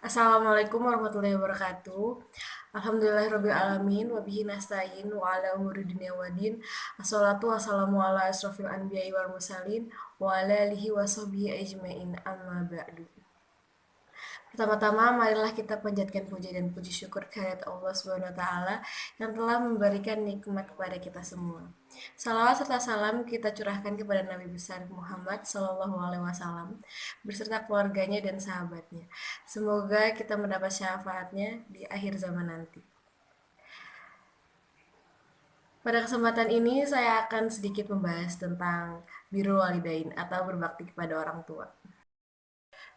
Assalamualaikum warahmatullahi wabarakatuh. Alhamdulillahirabbil alamin wa bihi nasta'in wa ala umuri dunya waddin. Assalatu wassalamu ala asrofil anbiya'i wal mursalin wa ala alihi wa sahbihi ajmain amma ba'du. Pertama-tama marilah kita panjatkan puji dan puji syukur kehadirat Allah Subhanahu wa taala yang telah memberikan nikmat kepada kita semua. Salawat serta salam kita curahkan kepada Nabi besar Muhammad Sallallahu Alaihi Wasallam beserta keluarganya dan sahabatnya. Semoga kita mendapat syafaatnya di akhir zaman nanti. Pada kesempatan ini saya akan sedikit membahas tentang birrul walidain atau berbakti kepada orang tua.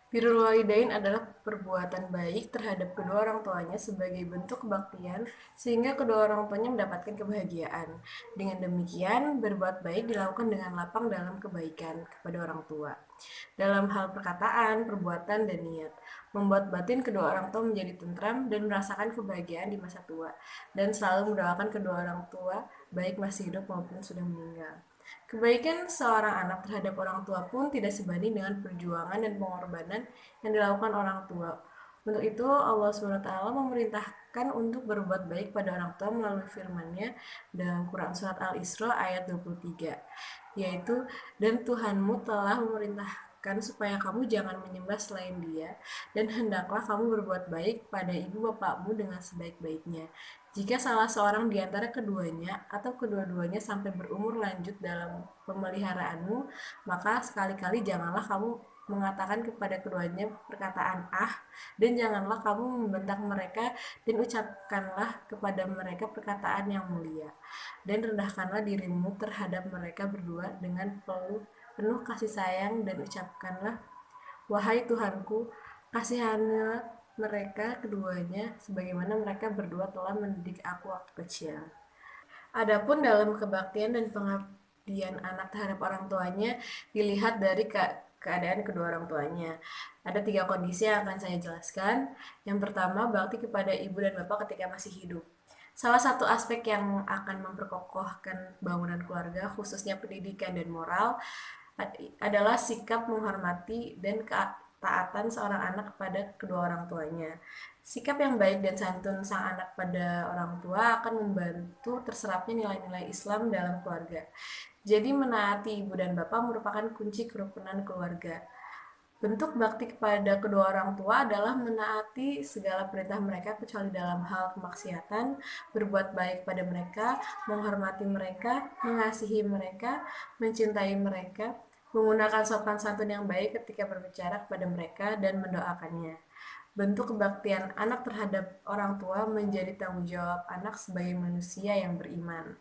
Birrul walidain adalah perbuatan baik terhadap kedua orang tuanya sebagai bentuk kebaktian sehingga kedua orang tuanya mendapatkan kebahagiaan. Dengan demikian, berbuat baik dilakukan dengan lapang dalam kebaikan kepada orang tua. Dalam hal perkataan, perbuatan, dan niat, membuat batin kedua orang tua menjadi tentram dan merasakan kebahagiaan di masa tua, dan selalu mendoakan kedua orang tua, baik masih hidup maupun sudah meninggal. Kebaikan seorang anak terhadap orang tua pun tidak sebanding dengan perjuangan dan pengorbanan yang dilakukan orang tua. Untuk itu Allah SWT memerintahkan untuk berbuat baik pada orang tua melalui firman-Nya dalam Quran Surat Al-Isra ayat 23, yaitu, dan Tuhanmu telah memerintahkan supaya kamu jangan menyembah selain Dia, dan hendaklah kamu berbuat baik pada ibu bapakmu dengan sebaik-baiknya. Jika salah seorang di antara keduanya atau kedua-duanya sampai berumur lanjut dalam pemeliharaanmu, maka sekali-kali janganlah kamu mengatakan kepada keduanya perkataan dan janganlah kamu membentak mereka, dan ucapkanlah kepada mereka perkataan yang mulia, dan rendahkanlah dirimu terhadap mereka berdua dengan penuh kasih sayang, dan ucapkanlah, wahai Tuhanku, kasihanilah mereka keduanya sebagaimana mereka berdua telah mendidik aku waktu kecil. Adapun dalam kebaktian dan pengabdian anak terhadap orang tuanya dilihat dari keadaan kedua orang tuanya. Ada 3 kondisi yang akan saya jelaskan. Yang pertama, bakti kepada ibu dan bapak ketika masih hidup. Salah satu aspek yang akan memperkokohkan bangunan keluarga, khususnya pendidikan dan moral, adalah sikap menghormati dan ketaatan seorang anak kepada kedua orang tuanya. Sikap yang baik dan santun sang anak pada orang tua akan membantu terserapnya nilai-nilai Islam dalam keluarga. Jadi menaati ibu dan bapak merupakan kunci kerukunan keluarga. Bentuk bakti kepada kedua orang tua adalah menaati segala perintah mereka kecuali dalam hal kemaksiatan, berbuat baik pada mereka, menghormati mereka, mengasihi mereka, mencintai mereka, menggunakan sopan santun yang baik ketika berbicara kepada mereka, dan mendoakannya. Bentuk kebaktian anak terhadap orang tua menjadi tanggung jawab anak sebagai manusia yang beriman.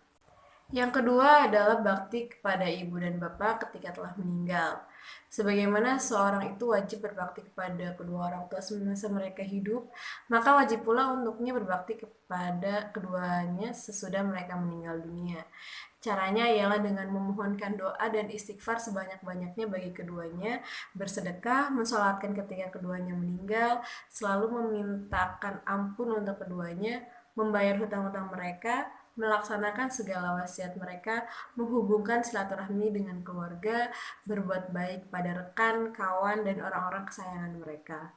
Yang kedua adalah bakti kepada ibu dan bapak ketika telah meninggal. Sebagaimana seorang itu wajib berbakti kepada kedua orang tua semasa mereka hidup, maka wajib pula untuknya berbakti kepada keduanya sesudah mereka meninggal dunia. Caranya ialah dengan memohonkan doa dan istighfar sebanyak-banyaknya bagi keduanya, bersedekah, mensolatkan ketika keduanya meninggal, selalu memintakan ampun untuk keduanya, membayar hutang-hutang mereka, melaksanakan segala wasiat mereka, menghubungkan silaturahmi dengan keluarga, berbuat baik pada rekan, kawan, dan orang-orang kesayangan mereka.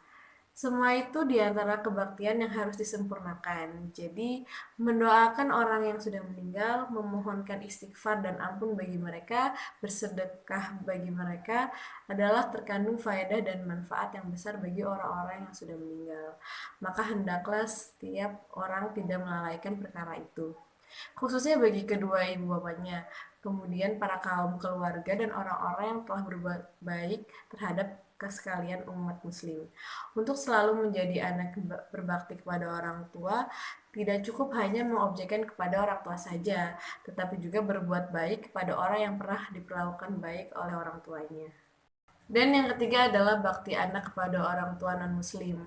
Semua itu diantara kebaktian yang harus disempurnakan. Jadi, mendoakan orang yang sudah meninggal, memohonkan istighfar dan ampun bagi mereka, bersedekah bagi mereka adalah terkandung faedah dan manfaat yang besar bagi orang-orang yang sudah meninggal. Maka hendaklah setiap orang tidak melalaikan perkara itu, khususnya bagi kedua ibu bapaknya, kemudian para kaum keluarga dan orang-orang yang telah berbuat baik terhadap sekalian umat muslim. Untuk selalu menjadi anak berbakti kepada orang tua, tidak cukup hanya mengobjekkan kepada orang tua saja, tetapi juga berbuat baik kepada orang yang pernah diperlakukan baik oleh orang tuanya. Dan yang ketiga adalah bakti anak kepada orang tua non-muslim.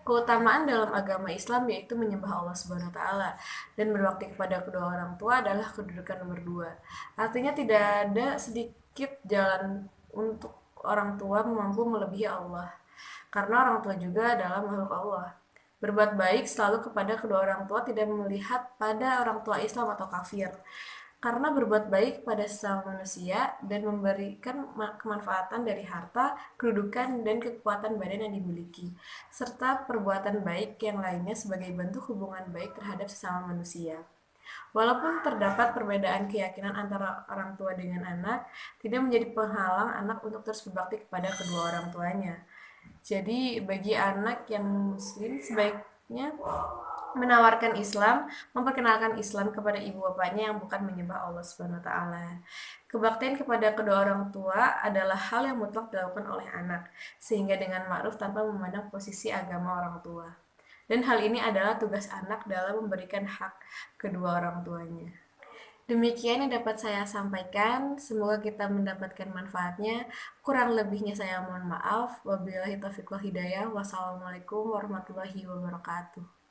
Keutamaan dalam agama Islam yaitu menyembah Allah Subhanahu wa taala, dan berbakti kepada kedua orang tua adalah kedudukan nomor 2. Artinya tidak ada sedikit jalan untuk orang tua mampu melebihi Allah. Karena orang tua juga adalah makhluk Allah. Berbuat baik selalu kepada kedua orang tua tidak melihat pada orang tua Islam atau kafir. karena berbuat baik pada sesama manusia dan memberikan kemanfaatan dari harta, kedudukan, dan kekuatan badan yang dimiliki, serta perbuatan baik yang lainnya sebagai bentuk hubungan baik terhadap sesama manusia. Walaupun terdapat perbedaan keyakinan antara orang tua dengan anak, tidak menjadi penghalang anak untuk terus berbakti kepada kedua orang tuanya. Jadi bagi anak yang muslim sebaiknya menawarkan Islam, memperkenalkan Islam kepada ibu bapaknya yang bukan menyembah Allah Subhanahu wa taala. Kebaktian kepada kedua orang tua adalah hal yang mutlak dilakukan oleh anak, sehingga dengan ma'ruf tanpa memandang posisi agama orang tua. Dan hal ini adalah tugas anak dalam memberikan hak kedua orang tuanya. Demikian yang dapat saya sampaikan. Semoga kita mendapatkan manfaatnya. Kurang lebihnya saya mohon maaf. Wabillahi taufiq wal hidayah. Wassalamualaikum warahmatullahi wabarakatuh.